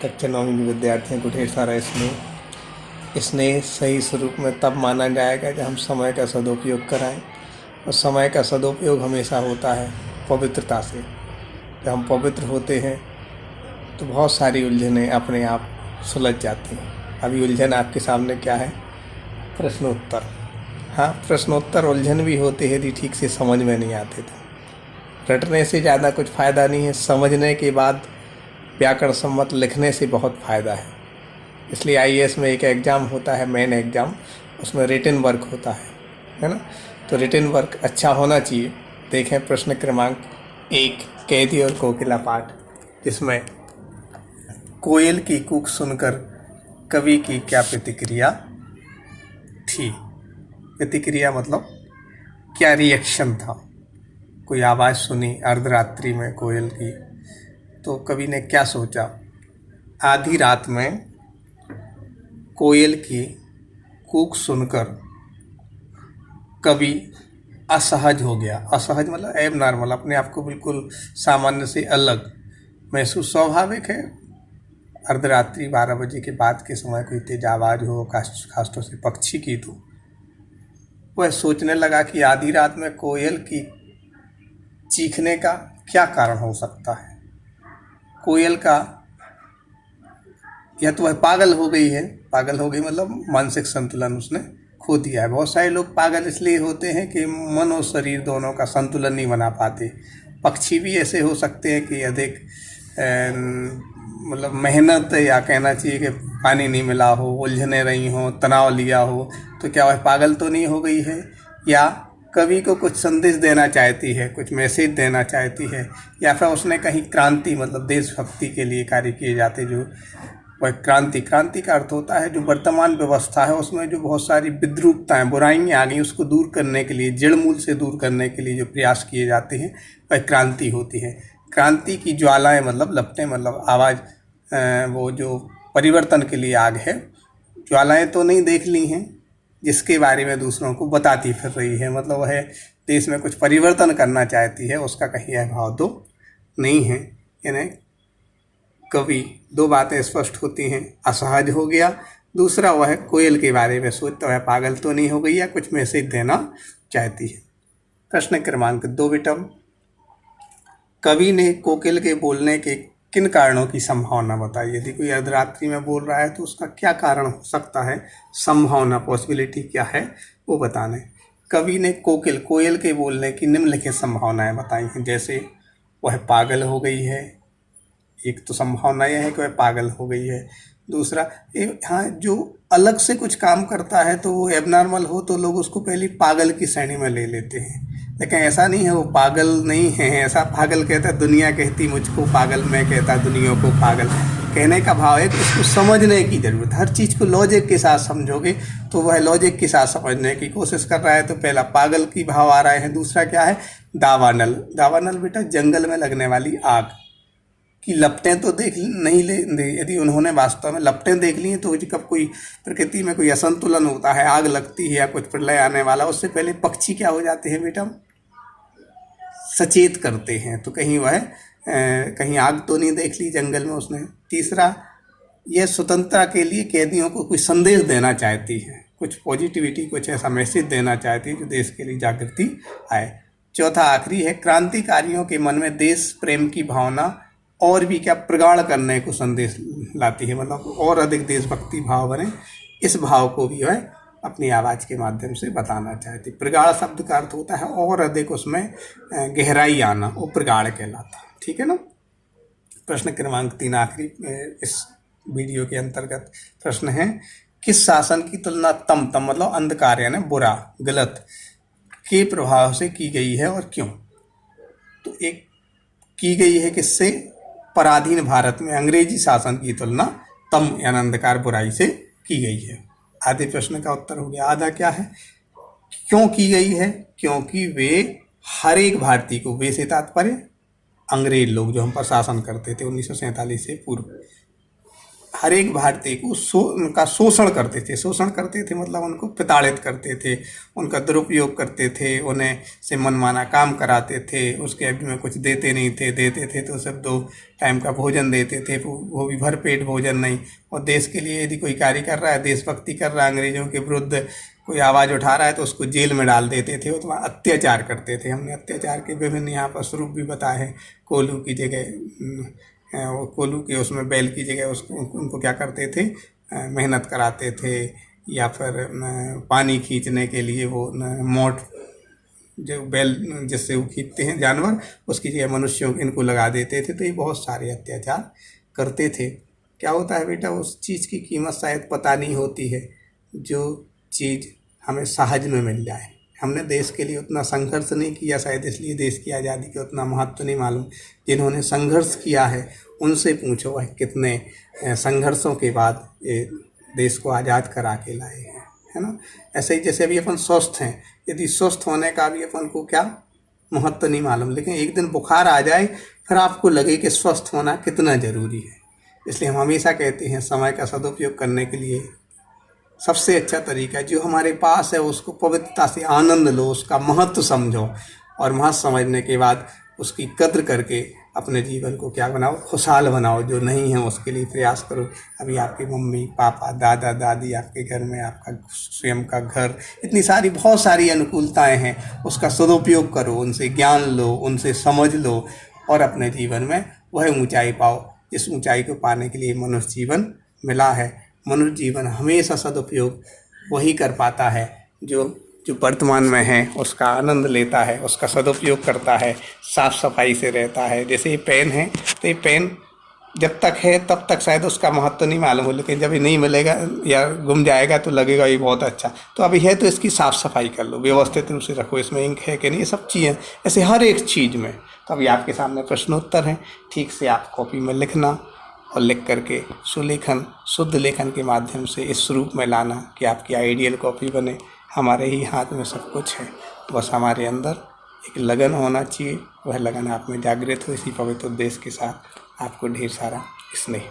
कक्षा 9वीं के विद्यार्थियों को ढेर सारा स्नेह। स्नेह सही स्वरूप में तब माना जाएगा जब हम समय का सदुपयोग कराएं, और समय का सदुपयोग हमेशा होता है पवित्रता से। जब हम पवित्र होते हैं तो बहुत सारी उलझनें अपने आप सुलझ जाती हैं। अभी उलझन आपके सामने क्या है? प्रश्नोत्तर। हाँ, प्रश्नोत्तर उलझन भी होते हैं यदि ठीक से समझ में नहीं आते तो। रटने से ज़्यादा कुछ फ़ायदा नहीं है, समझने के बाद व्याकरण सम्मत लिखने से बहुत फ़ायदा है। इसलिए आईएएस में एक एग्ज़ाम होता है, मेन एग्ज़ाम, उसमें रिटन वर्क होता है ना। तो रिटन वर्क अच्छा होना चाहिए। देखें प्रश्न क्रमांक 1, कैदी और कोकिला पाठ, जिसमें कोयल की कूक सुनकर कवि की क्या प्रतिक्रिया थी। प्रतिक्रिया मतलब क्या रिएक्शन था। कोई आवाज़ सुनी अर्धरात्रि में कोयल की, तो कवि ने क्या सोचा। आधी रात में कोयल की कूक सुनकर कवि असहज हो गया। असहज मतलब एब नॉर्मल, अपने आप को बिल्कुल सामान्य से अलग महसूस। स्वाभाविक है, अर्धरात्रि 12 बजे के बाद के समय कोई तेज आवाज़ हो, खासतौर से पक्षी की, तो वह सोचने लगा कि आधी रात में कोयल की चीखने का क्या कारण हो सकता है। कोयल का, या तो वह पागल हो गई है, पागल हो गई मतलब मानसिक संतुलन उसने खो दिया है। बहुत सारे लोग पागल इसलिए होते हैं कि मन और शरीर दोनों का संतुलन नहीं बना पाते। पक्षी भी ऐसे हो सकते हैं कि अधिक मतलब मेहनत, या कहना चाहिए कि पानी नहीं मिला हो, उलझने रही हो, तनाव लिया हो, तो क्या वह पागल तो नहीं हो गई है। या कवि को कुछ संदेश देना चाहती है, कुछ मैसेज देना चाहती है, या फिर उसने कहीं क्रांति मतलब देशभक्ति के लिए कार्य किए जाते, जो वह क्रांति का अर्थ होता है जो वर्तमान व्यवस्था है उसमें जो बहुत सारी विद्रूपताएं, बुराइयां आ गई, उसको दूर करने के लिए, जड़ मूल से दूर करने के लिए जो प्रयास किए जाते हैं वह क्रांति होती है। क्रांति की ज्वालाएं मतलब लपटें, मतलब आवाज़, वो जो परिवर्तन के लिए आग है, ज्वालाएं तो नहीं देख ली हैं जिसके बारे में दूसरों को बताती फिर रही है, मतलब वह देश में कुछ परिवर्तन करना चाहती है, उसका कहीं यह भाव तो नहीं है। यानी कवि, दो बातें स्पष्ट होती हैं, असहज हो गया, दूसरा वह कोयल के बारे में सोचता है पागल तो नहीं हो गई, या कुछ मैसेज देना चाहती है। प्रश्न क्रमांक 2 बेटा, कवि ने कोकिल के बोलने के किन कारणों की संभावना बताई। यदि कोई अर्धरात्रि में बोल रहा है तो उसका क्या कारण हो सकता है, संभावना, पॉसिबिलिटी क्या है वो बताने। कवि ने कोयल के बोलने की निम्नलिखित संभावनाएं बताई हैं। जैसे वह पागल हो गई है, एक तो संभावना यह है कि वह पागल हो गई है। दूसरा, हाँ, जो अलग से कुछ काम करता है तो वो एबनॉर्मल हो तो लोग उसको पहले पागल की श्रेणी में ले लेते हैं, लेकिन ऐसा नहीं है, वो पागल नहीं है। ऐसा पागल कहता है दुनिया कहती मुझको पागल, मैं कहता दुनिया को पागल। कहने का भाव है कि उसको समझने की ज़रूरत, हर चीज़ को लॉजिक के साथ समझोगे तो वह लॉजिक के साथ समझने की कोशिश कर रहा है। तो पहला पागल की भाव आ रहे हैं। दूसरा क्या है, दावानल। दावानल बेटा जंगल में लगने वाली आग की लपटें तो देख नहीं ले, यदि उन्होंने वास्तव में लपटें देख ली हैं तो कब कोई प्रकृति में कोई असंतुलन होता है, आग लगती है या कुछ प्रलय आने वाला, उससे पहले पक्षी क्या हो जाते हैं बेटा, सचेत करते हैं। तो कहीं वह कहीं आग तो नहीं देख ली जंगल में उसने। तीसरा, यह स्वतंत्रता के लिए कैदियों को कोई संदेश देना चाहती है, कुछ पॉजिटिविटी, कुछ ऐसा मैसेज देना चाहती है जो देश के लिए जागृति आए। चौथा आखिरी है, क्रांतिकारियों के मन में देश प्रेम की भावना और भी क्या प्रगाढ़ करने को संदेश लाती है, मतलब और अधिक देशभक्ति भाव बने, इस भाव को भी वह अपनी आवाज़ के माध्यम से बताना चाहती। प्रगाढ़ शब्द का अर्थ होता है और अधिक उसमें गहराई आना, वो प्रगाढ़ कहलाता है। ठीक है ना। प्रश्न क्रमांक 3 आखिरी इस वीडियो के अंतर्गत प्रश्न है, किस शासन की तुलना तम मतलब अंधकार यानी बुरा, गलत के प्रभाव से की गई है और क्यों। तो एक की गई है किससे, पराधीन भारत में अंग्रेजी शासन की तुलना तम यानी अंधकार, बुराई से की गई है। आधे प्रश्न का उत्तर हो गया। आधा क्या है, क्यों की गई है, क्योंकि वे हर एक भारतीय को, वे से तात्पर्य अंग्रेज लोग जो हम पर शासन करते थे 1947 से पूर्व, हर एक भारतीय को उनका शोषण करते थे। शोषण करते थे मतलब उनको प्रताड़ित करते थे, उनका दुरुपयोग करते थे, उन्हें से मनमाना काम कराते थे, उसके अभी में कुछ देते नहीं थे, देते थे तो सिर्फ 2 टाइम का भोजन देते थे, वो भी भरपेट भोजन नहीं। और देश के लिए यदि कोई कार्य कर रहा है, देशभक्ति कर रहा है, अंग्रेज़ों के विरुद्ध कोई आवाज़ उठा रहा है तो उसको जेल में डाल देते थे। वो अत्याचार करते थे। हमने अत्याचार के विभिन्न यहाँ पर स्वरूप भी बताए हैं। कोल्हू की जगह वो कोल्हू के उसमें बैल की जगह उसको उनको क्या करते थे, मेहनत कराते थे, या फिर पानी खींचने के लिए वो मोट जो बैल जिससे वो खींचते हैं जानवर, उसकी जगह मनुष्यों इनको लगा देते थे। तो ये बहुत सारे अत्याचार करते थे। क्या होता है बेटा, उस चीज़ की कीमत शायद पता नहीं होती है जो चीज़ हमें सहज में मिल जाए। हमने देश के लिए उतना संघर्ष नहीं किया, शायद इसलिए देश की आज़ादी का उतना महत्व नहीं मालूम। जिन्होंने संघर्ष किया है उनसे पूछो वह कितने संघर्षों के बाद ये देश को आज़ाद करा के लाए हैं, है ना। ऐसे ही जैसे अभी अपन स्वस्थ हैं, यदि स्वस्थ होने का भी अपन को क्या महत्व नहीं मालूम, लेकिन एक दिन बुखार आ जाए फिर आपको लगे कि स्वस्थ होना कितना ज़रूरी है। इसलिए हम हमेशा कहते हैं समय का सदुपयोग करने के लिए सबसे अच्छा तरीका जो हमारे पास है उसको पवित्रता से आनंद लो, उसका महत्व समझो, और महत्व समझने के बाद उसकी कद्र करके अपने जीवन को क्या बनाओ, खुशहाल बनाओ। जो नहीं है उसके लिए प्रयास करो। अभी आपके मम्मी पापा दादा दादी आपके घर में, आपका स्वयं का घर, इतनी सारी बहुत सारी अनुकूलताएं हैं, उसका सदुपयोग करो, उनसे ज्ञान लो, उनसे समझ लो, और अपने जीवन में वह ऊंचाई पाओ जिस ऊंचाई को पाने के लिए मनुष्य जीवन मिला है। मनुष्य जीवन हमेशा सदुपयोग वही कर पाता है जो वर्तमान में है उसका आनंद लेता है, उसका सदुपयोग करता है, साफ़ सफाई से रहता है। जैसे ये पेन है तो ये पेन जब तक है तब तक शायद उसका महत्व नहीं मालूम हो, लेकिन जब ये नहीं मिलेगा या गुम जाएगा तो लगेगा ये बहुत अच्छा। तो अभी है तो इसकी साफ़ सफाई कर लो, व्यवस्थित रूप से रखो, इसमें इंक है कि नहीं, ये सब चीज़ें ऐसे हर एक चीज़ में। तो अभी आपके सामने प्रश्नोत्तर हैं, ठीक से आप कॉपी में लिखना और लिख करके सुलेखन शुद्ध लेखन के माध्यम से इस रूप में लाना कि आपकी आइडियल कॉपी बने। हमारे ही हाथ में सब कुछ है, बस हमारे अंदर एक लगन होना चाहिए। वह लगन आप में जागृत हो। इसी पवित्र उद्देश्य के साथ आपको ढेर सारा स्नेह।